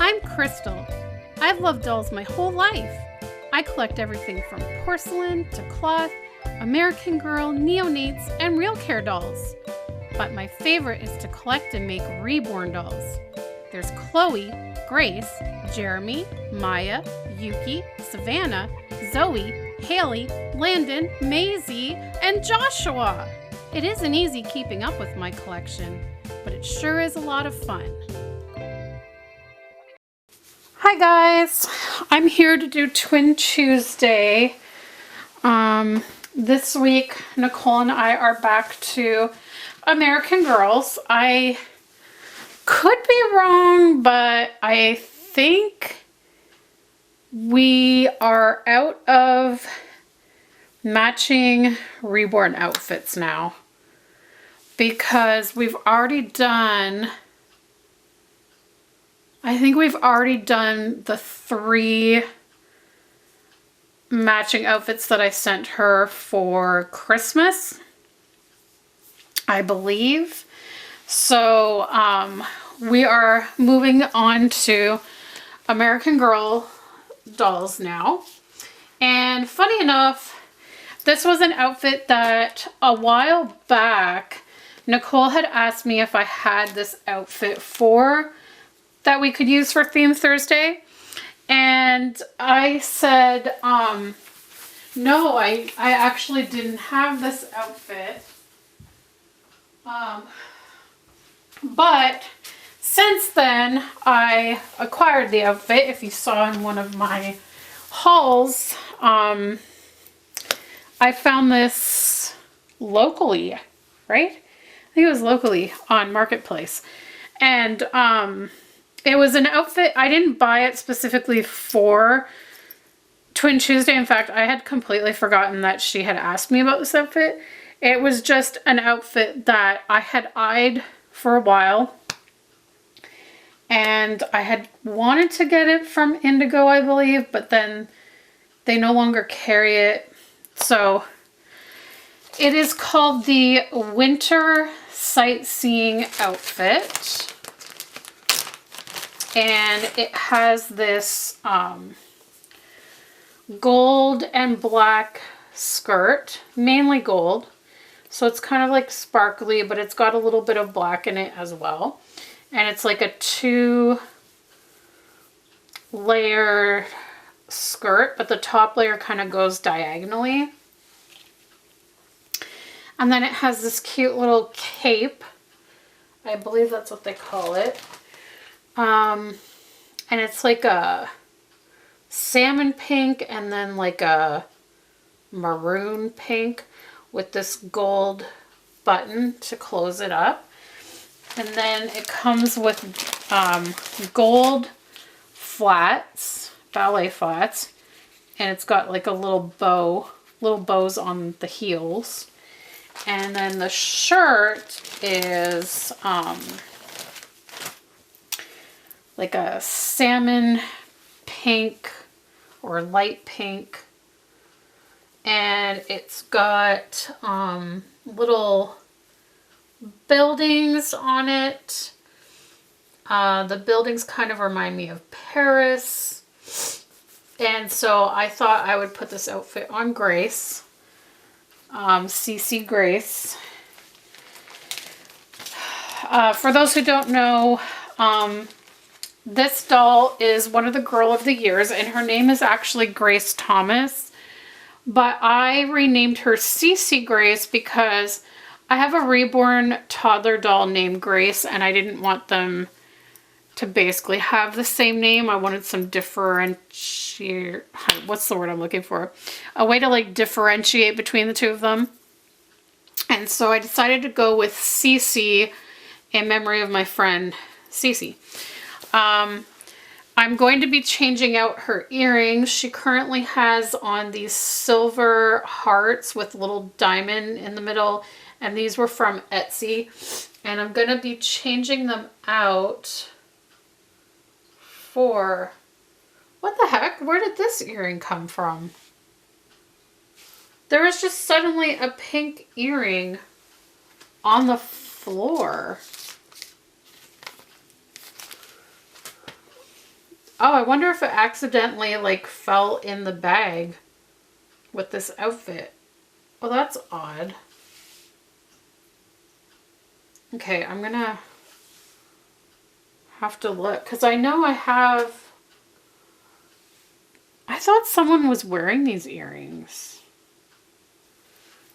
I'm Krystle. I've loved dolls my whole life. I collect everything from porcelain to cloth, American Girl, neonates, and real care dolls. But my favorite is to collect and make reborn dolls. There's Chloe, Grace, Jeremy, Maya, Yuki, Savannah, Zoe, Haley, Landon, Maisie, and Joshua. It isn't easy keeping up with my collection, but it sure is a lot of fun. Hi guys, I'm here to do Twin Tuesday. This week, Nicole and I are back to American Girls. I could be wrong, but I think we are out of matching reborn outfits now because we've already done, I think we've already done the 3 matching outfits that I sent her for Christmas, I believe. So we are moving on to American Girl dolls now. And funny enough, this was an outfit that a while back Nicole had asked me if I had this outfit for that we could use for Theme Thursday, and I said no, I actually didn't have this outfit, but since then I acquired the outfit. If you saw in one of my hauls, I found this locally, right? I think it was locally on Marketplace, and it was an outfit. I didn't buy it specifically for Twin Tuesday. In fact, I had completely forgotten that she had asked me about this outfit. It was just an outfit that I had eyed for a while, and I had wanted to get it from Indigo, I believe, but then they no longer carry it. So it is called the Winter Sightseeing Outfit. And it has this gold and black skirt, mainly gold. So it's kind of like sparkly, but it's got a little bit of black in it as well. And it's like a 2-layer skirt, but the top layer kind of goes diagonally. And then it has this cute little cape. I believe that's what they call it. And it's like a salmon pink and then like a maroon pink with this gold button to close it up. And then it comes with gold flats, ballet flats, and it's got like a little bows on the heels. And then the shirt is like a salmon pink or light pink, and it's got little buildings on it. The buildings kind of remind me of Paris, and so I thought I would put this outfit on Grace, Cece Grace. For those who don't know, this doll is one of the Girl of the Years, and her name is actually Grace Thomas, but I renamed her Cece Grace because I have a reborn toddler doll named Grace, and I didn't want them to basically have the same name. I wanted some differentiate, what's the word I'm looking for? A way to like differentiate between the two of them. And so I decided to go with Cece in memory of my friend Cece. I'm going to be changing out her earrings. She currently has on these silver hearts with a little diamond in the middle, and these were from Etsy. And I'm going to be changing them out for, what the heck? Where did this earring come from? There was just suddenly a pink earring on the floor. Oh, I wonder if it accidentally like fell in the bag with this outfit. Well, that's odd. Okay, I'm gonna have to look because I know I thought someone was wearing these earrings.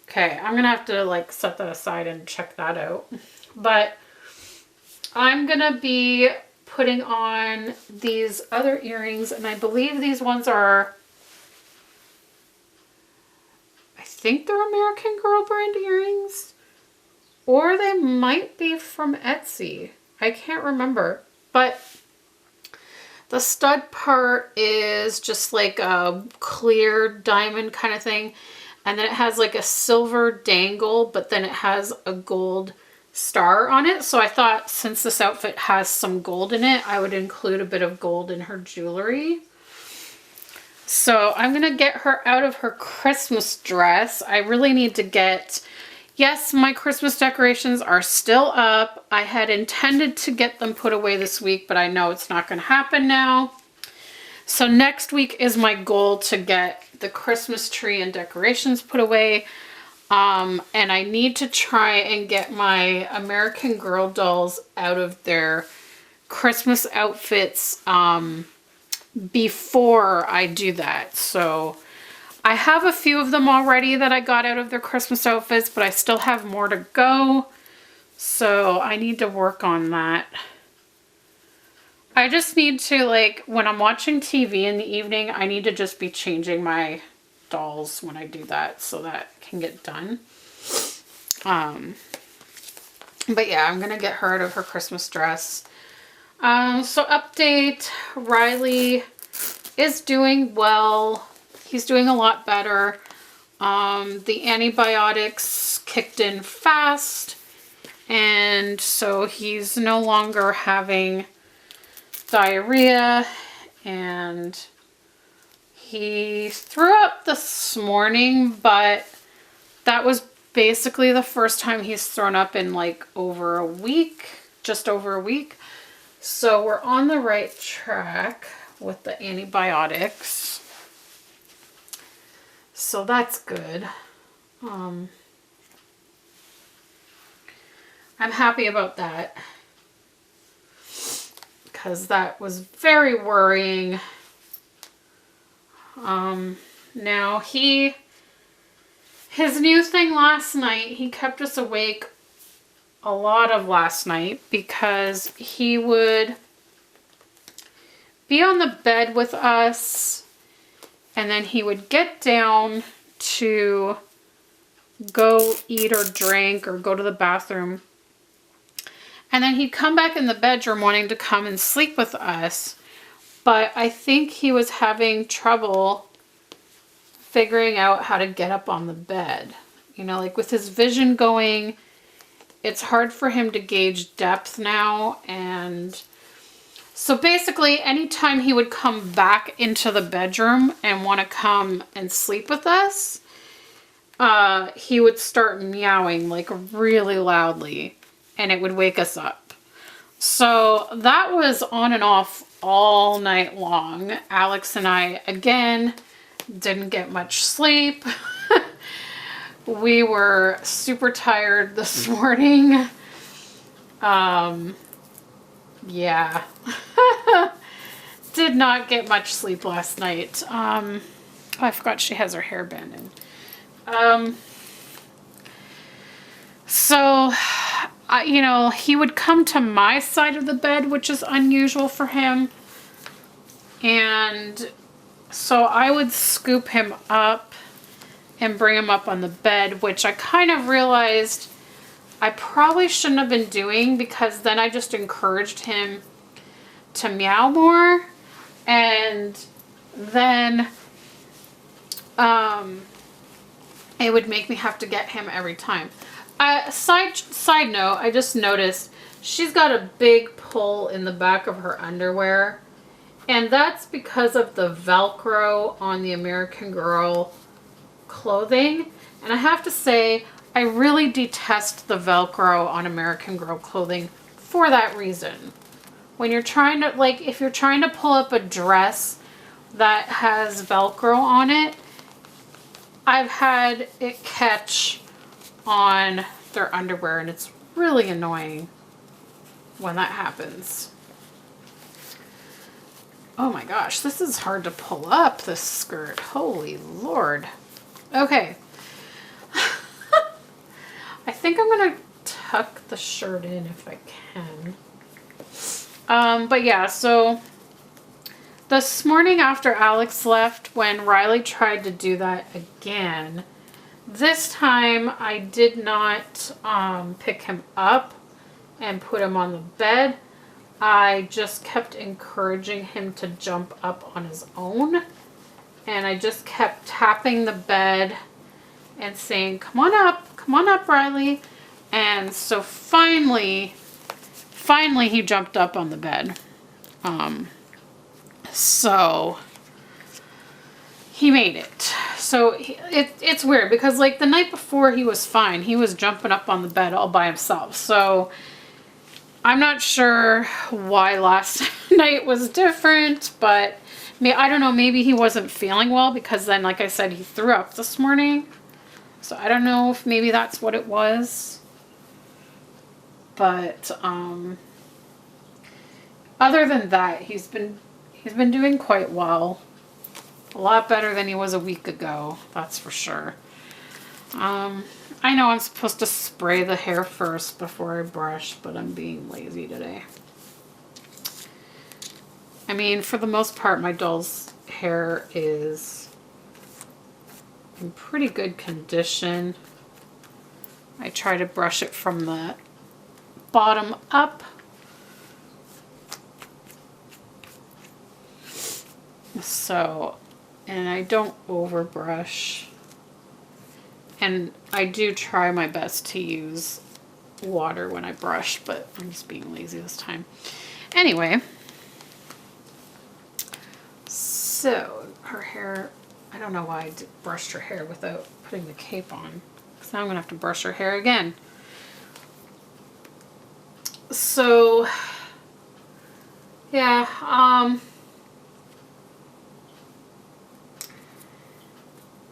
Okay, I'm gonna have to like set that aside and check that out. But I'm gonna be putting on these other earrings, and I believe these ones are, I think they're American Girl brand earrings, or they might be from Etsy. I can't remember, but the stud part is just like a clear diamond kind of thing, and then it has like a silver dangle, but then it has a gold star on it. So I thought since this outfit has some gold in it, I would include a bit of gold in her jewelry. So I'm gonna get her out of her Christmas dress. I really need to get, yes, my Christmas decorations are still up. I had intended to get them put away this week, but I know it's not gonna happen now. So next week is my goal to get the Christmas tree and decorations put away. And I need to try and get my American Girl dolls out of their Christmas outfits before I do that. So I have a few of them already that I got out of their Christmas outfits, but I still have more to go. So I need to work on that. I just need to, like, when I'm watching TV in the evening, I need to just be changing my dolls when I do that so that can get done. But yeah, I'm gonna get her out of her Christmas dress. So update, Riley is doing well. He's doing a lot better. The antibiotics kicked in fast, and so he's no longer having diarrhea, and he threw up this morning, but that was basically the first time he's thrown up in like over a week, just over a week. So we're on the right track with the antibiotics. So that's good. I'm happy about that, because that was very worrying. Now his new thing last night, he kept us awake a lot of last night because he would be on the bed with us, and then he would get down to go eat or drink or go to the bathroom. And then he'd come back in the bedroom wanting to come and sleep with us. But I think he was having trouble figuring out how to get up on the bed. You know, like with his vision going, it's hard for him to gauge depth now. And so basically anytime he would come back into the bedroom and want to come and sleep with us, he would start meowing like really loudly, and it would wake us up. So that was on and off all night long. Alex and I, again, didn't get much sleep. We were super tired this morning. Yeah. Did not get much sleep last night. Oh, I forgot she has her hairband in. So, you know, he would come to my side of the bed, which is unusual for him. And so I would scoop him up and bring him up on the bed, which I kind of realized I probably shouldn't have been doing, because then I just encouraged him to meow more. And then it would make me have to get him every time. Side note, I just noticed she's got a big pull in the back of her underwear, and that's because of the Velcro on the American Girl clothing. And I have to say, I really detest the Velcro on American Girl clothing for that reason. when you're trying to, like, if you're trying to pull up a dress that has Velcro on it, I've had it catch on their underwear, and it's really annoying when that happens. Oh my gosh, this is hard to pull up, this skirt. Holy Lord. Okay. I think I'm gonna tuck the shirt in if I can. But yeah, so this morning after Alex left, when Riley tried to do that again, this time I did not pick him up and put him on the bed. I just kept encouraging him to jump up on his own. And I just kept tapping the bed and saying, come on up, Riley. And so finally he jumped up on the bed. So he made it. So it's weird because like the night before he was fine. He was jumping up on the bed all by himself. So I'm not sure why last night was different, but I don't know, maybe he wasn't feeling well because then, like I said, he threw up this morning. So I don't know if maybe that's what it was. But other than that, he's been doing quite well. A lot better than he was a week ago, that's for sure. I know I'm supposed to spray the hair first before I brush, but I'm being lazy today. I mean, for the most part, my doll's hair is in pretty good condition. I try to brush it from the bottom up. So, and I don't overbrush. And I do try my best to use water when I brush, but I'm just being lazy this time. Anyway, so her hair, I don't know why I brushed her hair without putting the cape on, because now I'm going to have to brush her hair again. So, yeah,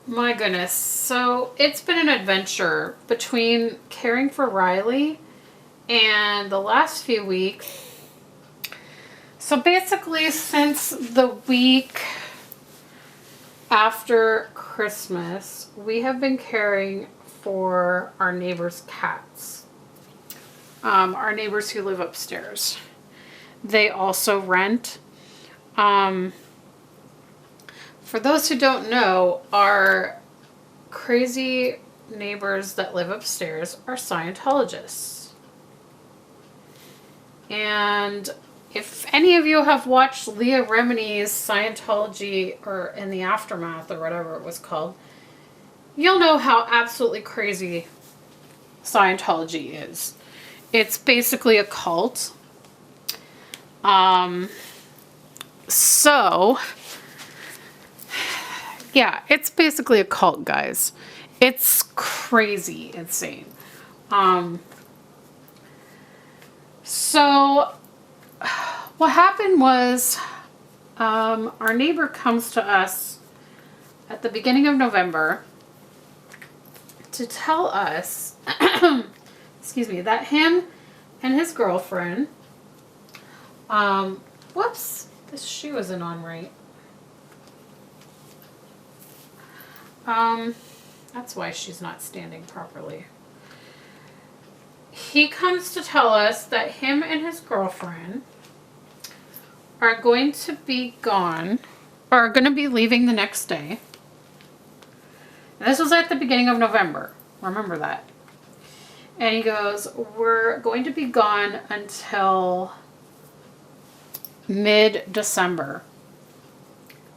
my goodness. So it's been an adventure between caring for Riley and the last few weeks. So basically since the week after Christmas, we have been caring for our neighbors' cats. Our neighbors who live upstairs. They also rent. For those who don't know, our crazy neighbors that live upstairs are Scientologists. And if any of you have watched Leah Remini's Scientology, or In the Aftermath, or whatever it was called, you'll know how absolutely crazy Scientology is. It's basically a cult. So, yeah, it's basically a cult, guys. It's crazy insane. So, what happened was, our neighbor comes to us at the beginning of November to tell us, excuse me, that him and his girlfriend, whoops, this shoe isn't on right. That's why she's not standing properly. He comes to tell us that him and his girlfriend are going to be gone, or are going to be leaving the next day. And this was at the beginning of November. Remember that. And he goes, we're going to be gone until mid-December.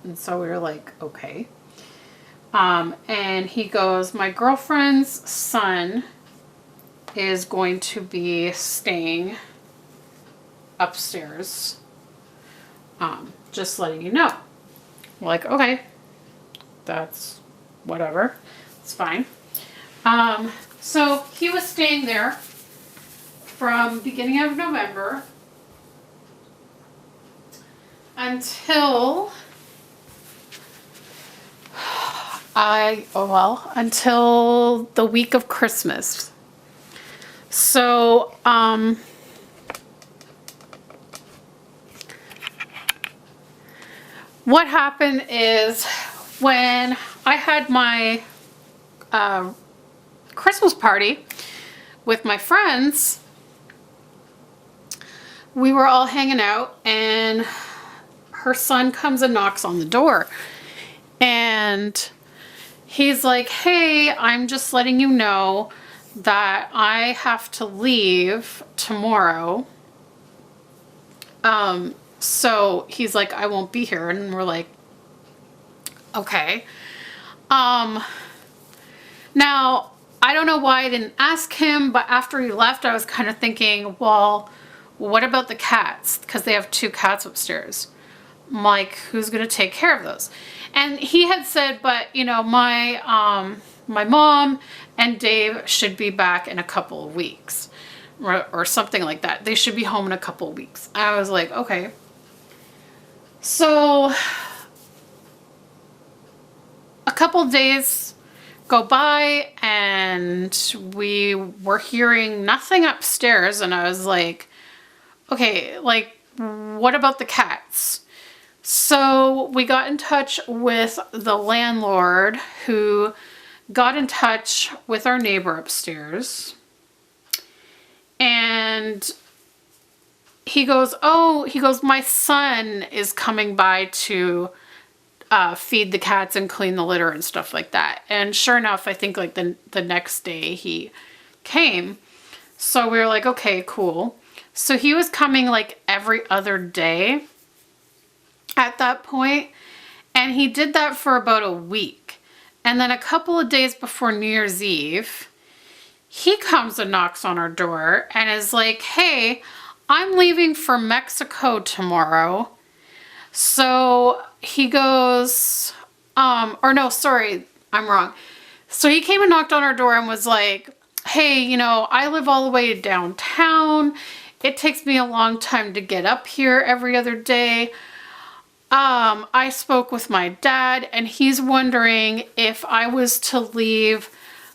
And so we were like, okay. And he goes, my girlfriend's son is going to be staying upstairs. Just letting you know. We're like, okay, that's whatever. It's fine. So he was staying there from beginning of November until until the week of Christmas. So, what happened is when I had my Christmas party with my friends, we were all hanging out and her son comes and knocks on the door. And he's like, hey, I'm just letting you know that I have to leave tomorrow. So he's like, I won't be here. And we're like, okay. Now, I don't know why I didn't ask him, but after he left, I was kind of thinking, well, what about the cats? Because they have 2 cats upstairs. I'm like, who's going to take care of those? And he had said, but you know, my mom and Dave should be back in a couple of weeks or something like that. They should be home in a couple of weeks. I was like, okay. So a couple of days go by and we were hearing nothing upstairs. And I was like, okay, like, what about the cats? So we got in touch with the landlord, who got in touch with our neighbor upstairs. And he goes, my son is coming by to feed the cats and clean the litter and stuff like that. And sure enough, I think like the next day he came. So we were like, okay, cool. So he was coming like every other day at that point, and he did that for about a week. And then a couple of days before New Year's Eve, he comes and knocks on our door and is like, hey, I'm leaving for Mexico tomorrow. So he goes, or no, sorry, I'm wrong. So he came and knocked on our door and was like, hey, you know, I live all the way downtown. It takes me a long time to get up here every other day. I spoke with my dad and he's wondering if I was to leave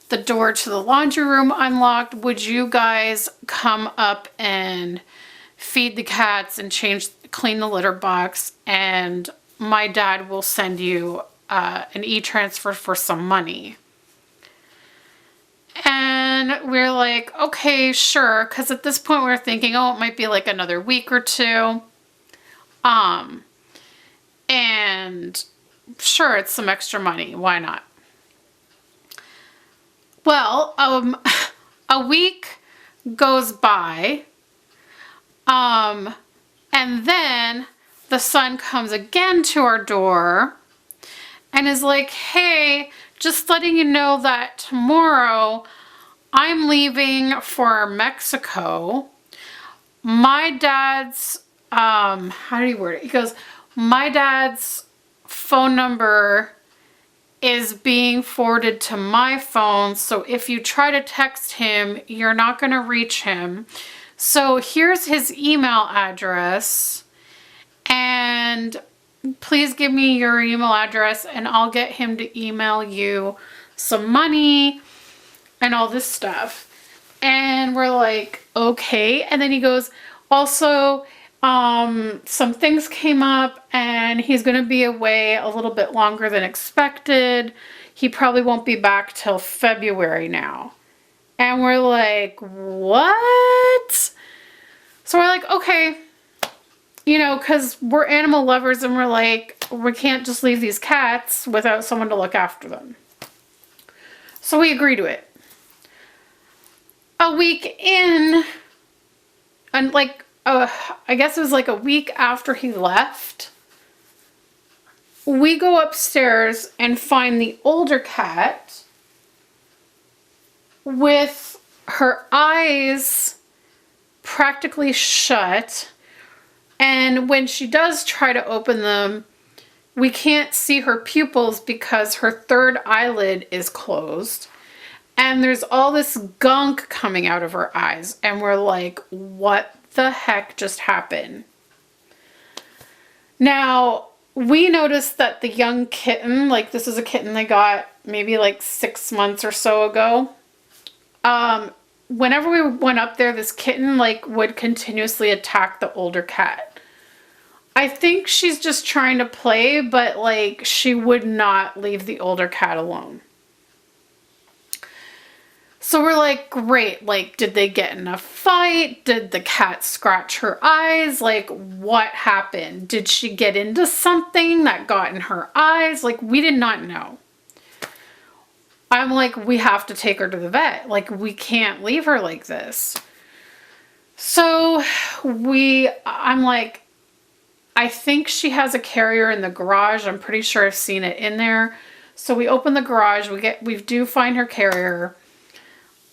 the door to the laundry room unlocked, would you guys come up and feed the cats and clean the litter box, and my dad will send you an e-transfer for some money. And we're like, okay, sure, because at this point we were thinking, oh, it might be like another week or two. And sure, it's some extra money. Why not? Well, a week goes by, and then the son comes again to our door and is like, hey, just letting you know that tomorrow I'm leaving for Mexico. My dad's, how did he word it? He goes, my dad's phone number is being forwarded to my phone, so if you try to text him, you're not going to reach him. So here's his email address, and please give me your email address and I'll get him to email you some money and all this stuff. And we're like, okay. And then he goes, also, some things came up and he's going to be away a little bit longer than expected. He probably won't be back till February now. And we're like, what? So we're like, okay, you know, because we're animal lovers and we're like, we can't just leave these cats without someone to look after them. So we agree to it. A week in, and like, I guess it was like a week after he left, we go upstairs and find the older cat with her eyes practically shut. And when she does try to open them, we can't see her pupils because her third eyelid is closed. And there's all this gunk coming out of her eyes. And we're like, what the heck just happened? Now, we noticed that the young kitten, like this is a kitten they got maybe like 6 months or so ago. Whenever we went up there, this kitten like would continuously attack the older cat. I think she's just trying to play, but like she would not leave the older cat alone. So we're like, great, like did they get in a fight? Did the cat scratch her eyes? Like what happened? Did she get into something that got in her eyes? Like we did not know. I'm like, we have to take her to the vet. Like we can't leave her like this. So I'm like, I think she has a carrier in the garage. I'm pretty sure I've seen it in there. So we open the garage, we do find her carrier,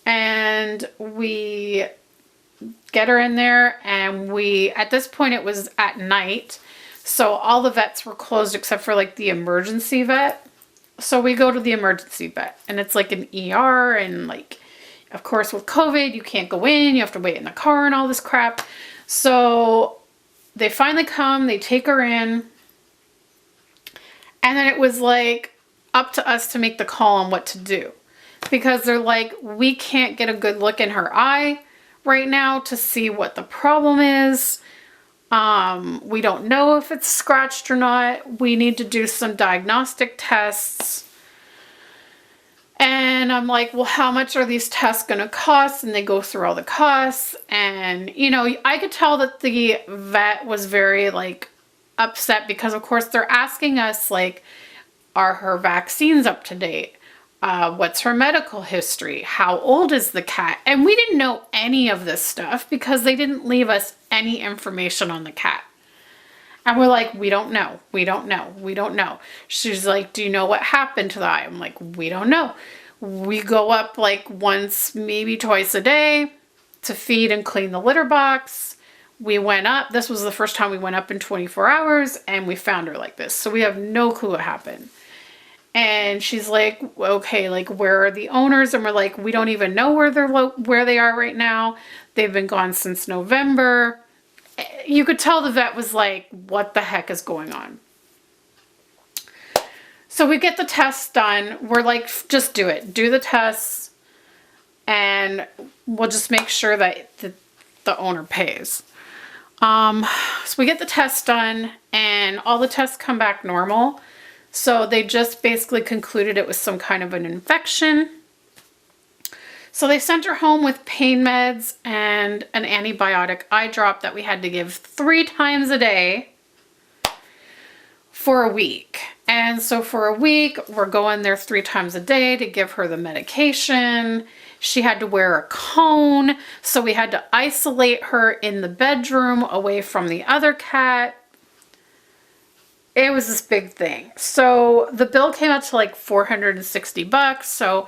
and we get her in there, and at this point it was at night. So all the vets were closed except for like the emergency vet. So we go to the emergency vet, and it's like an ER, and like, of course with COVID, you can't go in, you have to wait in the car and all this crap. So they finally come, they take her in, and then it was like up to us to make the call on what to do. Because they're like, we can't get a good look in her eye right now to see what the problem is. We don't know if it's scratched or not. We need to do some diagnostic tests. And I'm like, well, how much are these tests going to cost? And they go through all the costs. And, you know, I could tell that the vet was very like upset because of course they're asking us like, are her vaccines up to date? What's her medical history? How old is the cat? And we didn't know any of this stuff because they didn't leave us any information on the cat. And we're like, we don't know. We don't know. We don't know. She's like, do you know what happened to the eye? I'm like, we don't know. We go up like once, maybe twice a day to feed and clean the litter box. We went up. This was the first time we went up in 24 hours and we found her like this. So we have no clue what happened. And she's like, okay, like where are the owners? And we're like, we don't even know where they are right now. They've been gone since November. You could tell the vet was like, what the heck is going on? So we get the tests done. We're like, just do it. Do the tests. And we'll just make sure that the owner pays. So we get the tests done and all the tests come back normal. So they just basically concluded it was some kind of an infection. So they sent her home with pain meds and an antibiotic eye drop that we had to give 3 times a day for a week. And so for a week, we're going there 3 times a day to give her the medication. She had to wear a cone. So we had to isolate her in the bedroom away from the other cat. It was this big thing. So the bill came out to like $460. So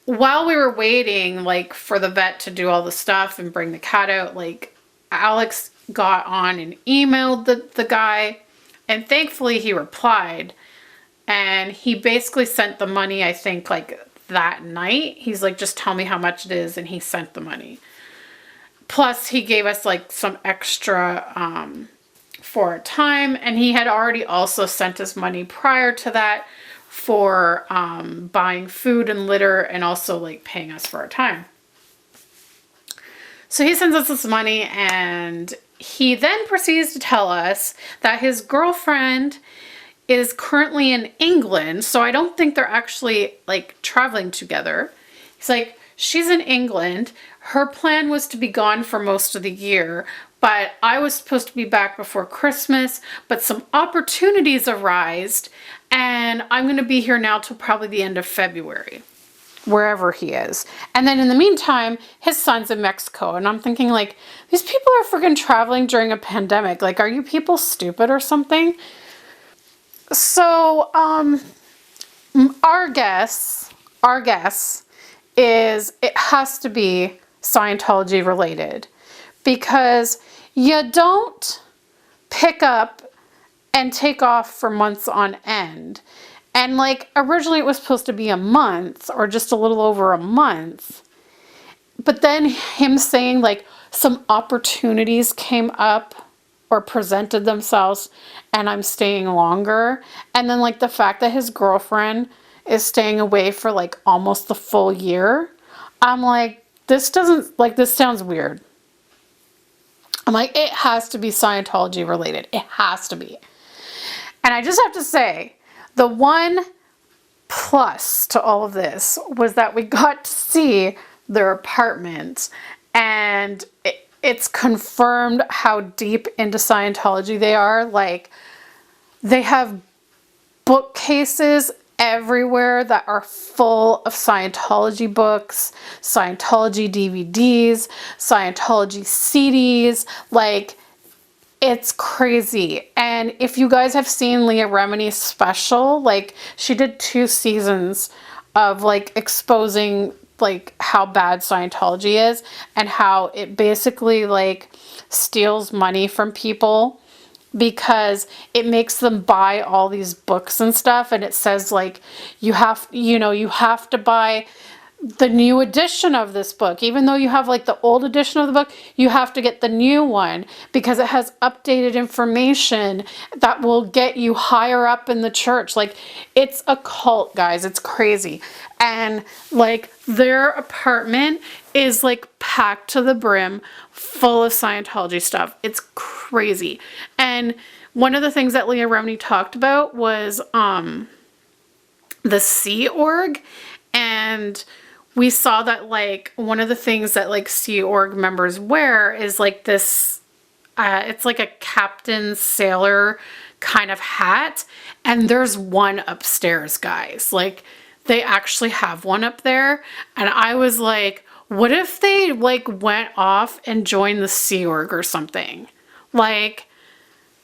while we were waiting like for the vet to do all the stuff and bring the cat out, like Alex got on and emailed the guy, and thankfully he replied, and he basically sent the money, I think like that night. He's like, just tell me how much it is, and he sent the money. Plus he gave us like some extra for a time, and he had already also sent us money prior to that for buying food and litter, and also like paying us for our time. So he sends us this money, and he then proceeds to tell us that his girlfriend is currently in England. So I don't think they're actually like traveling together. He's like, she's in England. Her plan was to be gone for most of the year, but I was supposed to be back before Christmas, but some opportunities arose, and I'm going to be here now till probably the end of February, wherever he is. And then in the meantime, his son's in Mexico. And I'm thinking like, these people are freaking traveling during a pandemic. Like, are you people stupid or something? So, our guess is it has to be Scientology related, because you don't pick up and take off for months on end. And like originally it was supposed to be a month or just a little over a month. But then him saying like some opportunities came up or presented themselves, and I'm staying longer. And then like the fact that his girlfriend is staying away for like almost the full year, I'm like, this doesn't, like, this sounds weird. I'm like, it has to be Scientology related. It has to be. And I just have to say, the one plus to all of this was that we got to see their apartment, and it's confirmed how deep into Scientology they are. Like, they have bookcases everywhere that are full of Scientology books, Scientology DVDs, Scientology CDs. Like, it's crazy. And if you guys have seen Leah Remini's special, like, she did 2 seasons of like exposing like how bad Scientology is and how it basically like steals money from people because it makes them buy all these books and stuff, and it says like you have to buy the new edition of this book. Even though you have like the old edition of the book, you have to get the new one because it has updated information that will get you higher up in the church. Like, it's a cult, guys. It's crazy. And like their apartment is like packed to the brim full of Scientology stuff. It's crazy. And one of the things that Leah Remini talked about was the Sea Org. And we saw that like one of the things that like Sea Org members wear is like this, it's like a captain sailor kind of hat. And there's one upstairs, guys. Like, they actually have one up there. And I was like, what if they like went off and joined the Sea Org or something? Like,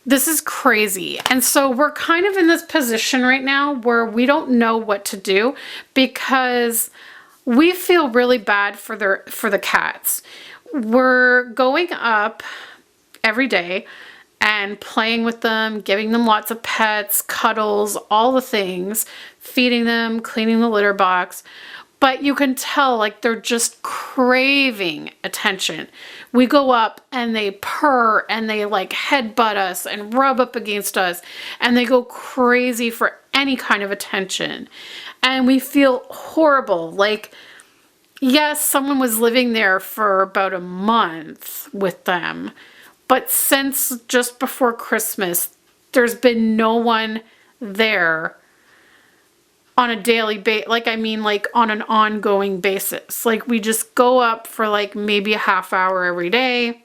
this is crazy. And so we're kind of in this position right now where we don't know what to do because we feel really bad for the cats. We're going up every day and playing with them, giving them lots of pets, cuddles, all the things, feeding them, cleaning the litter box. But you can tell like they're just craving attention. We go up and they purr and they like headbutt us and rub up against us, and they go crazy for any kind of attention. And we feel horrible. Like, yes, someone was living there for about a month with them, but since just before Christmas, there's been no one there on a daily basis. Like, I mean, like on an ongoing basis. Like, we just go up for like maybe a half hour every day,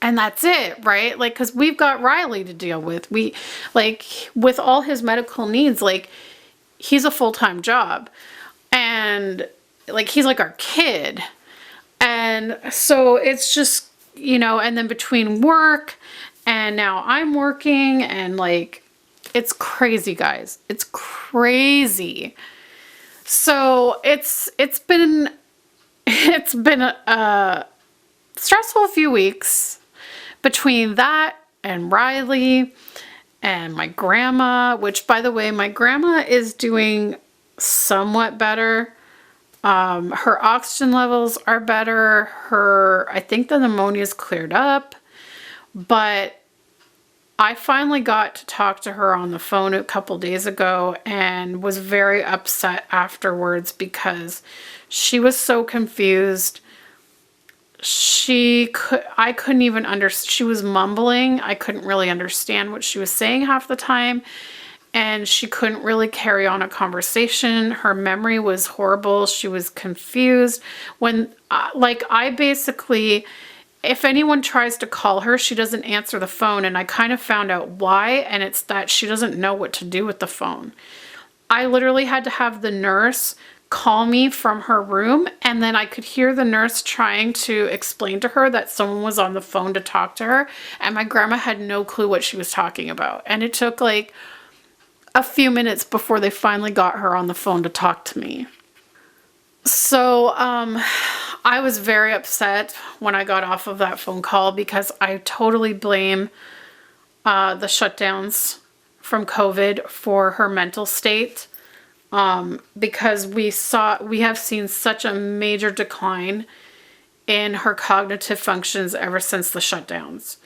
and that's it, right? Like, because we've got Riley to deal with. We, like, with all his medical needs, like, he's a full-time job, and like, he's like our kid. And so it's just, and then between work and now I'm working, and like, it's crazy, guys. It's crazy. So it's been a stressful few weeks between that and Riley and my grandma, which, by the way, my grandma is doing somewhat better. Her oxygen levels are better. I think the pneumonia's cleared up, but I finally got to talk to her on the phone a couple days ago and was very upset afterwards because she was so confused. I couldn't even understand. She was mumbling. I couldn't really understand what she was saying half the time. And she couldn't really carry on a conversation. Her memory was horrible. She was confused. When, I basically, if anyone tries to call her, she doesn't answer the phone. And I kind of found out why. And it's that she doesn't know what to do with the phone. I literally had to have the nurse call me from her room. And then I could hear the nurse trying to explain to her that someone was on the phone to talk to her. And my grandma had no clue what she was talking about. And it took like a few minutes before they finally got her on the phone to talk to me. So I was very upset when I got off of that phone call because I totally blame the shutdowns from COVID for her mental state, because we have seen such a major decline in her cognitive functions ever since the shutdowns.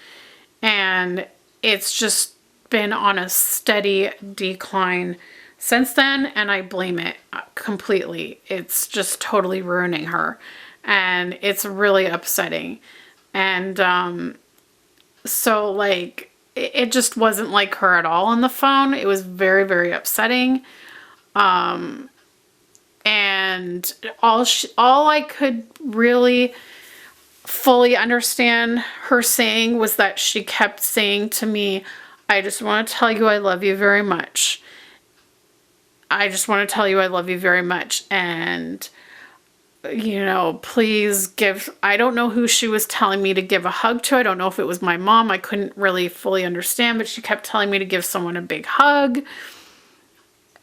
and it's just been on a steady decline since then, and I blame it completely. It's just totally ruining her, and it's really upsetting. And so like it just wasn't like her at all on the phone. It was very, very upsetting. And all I could really fully understand her saying was that she kept saying to me, I just want to tell you I love you very much. I just want to tell you I love you very much. And, you know, please give, I don't know who she was telling me to give a hug to. I don't know if it was my mom. I couldn't really fully understand, but she kept telling me to give someone a big hug.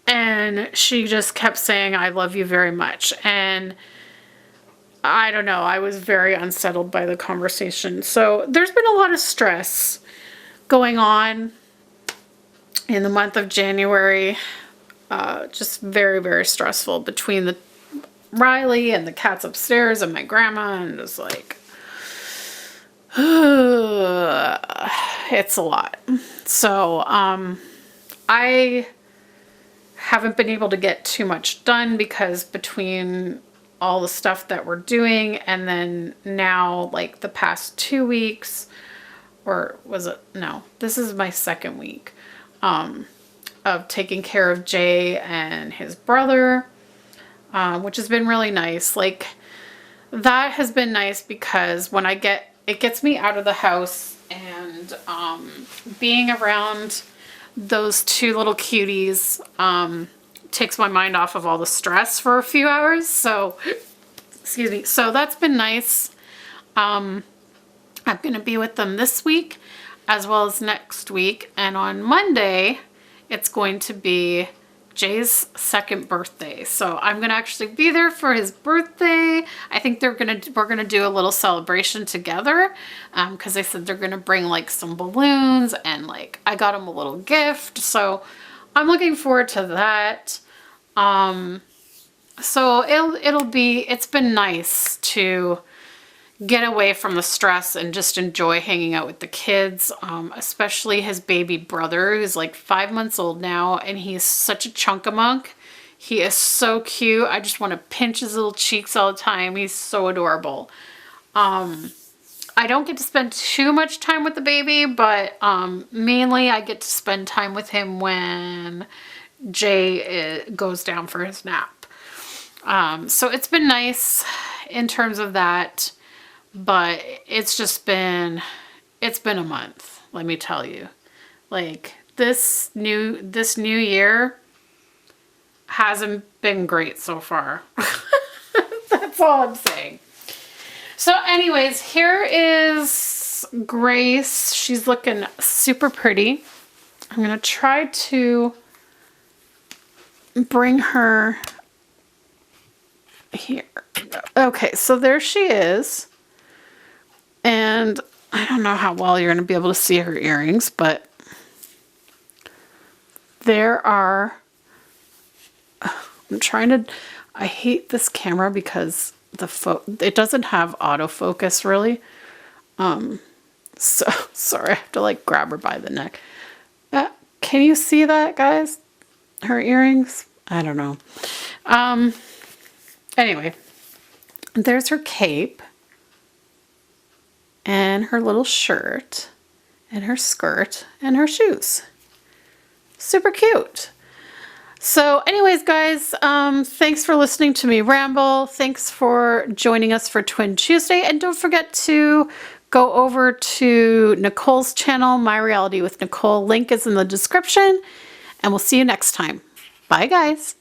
And she just kept saying, I love you very much. And I don't know, I was very unsettled by the conversation. So there's been a lot of stress going on in the month of January. Just very, very stressful between the Riley and the cats upstairs and my grandma, and just like, it's a lot. So I haven't been able to get too much done because between all the stuff that we're doing and then now like the past 2 weeks, or was it, no, this is my second week of taking care of Jay and his brother, which has been really nice. Like that has been nice because when it gets me out of the house, and being around those two little cuties takes my mind off of all the stress for a few hours. So, excuse me. So that's been nice. I'm going to be with them this week as well as next week. And on Monday, it's going to be Jay's second birthday. So I'm going to actually be there for his birthday. I think we're going to do a little celebration together. Cause they said they're going to bring like some balloons, and like I got him a little gift. So I'm looking forward to that. So it's been nice to get away from the stress and just enjoy hanging out with the kids, especially his baby brother, who's like 5 months old now, and he's such a chunk-a-monk. He is so cute. I just want to pinch his little cheeks all the time. He's so adorable. I don't get to spend too much time with the baby, but mainly I get to spend time with him when Jay goes down for his nap. So it's been nice in terms of that. But it's been a month, let me tell you. Like this new year hasn't been great so far. That's all I'm saying. So anyways, here is Grace. She's looking super pretty. I'm going to try to bring her here. Okay, so there she is. And I don't know how well you're going to be able to see her earrings, but there are, I hate this camera because it doesn't have autofocus really. So sorry, I have to like grab her by the neck. Can you see that, guys? Her earrings? I don't know. Anyway, there's her cape. And her little shirt, and her skirt, and her shoes. Super cute. So anyways, guys, thanks for listening to me ramble. Thanks for joining us for Twin Tuesday. And don't forget to go over to Nicole's channel, My Reality with Nicole. Link is in the description. And we'll see you next time. Bye, guys.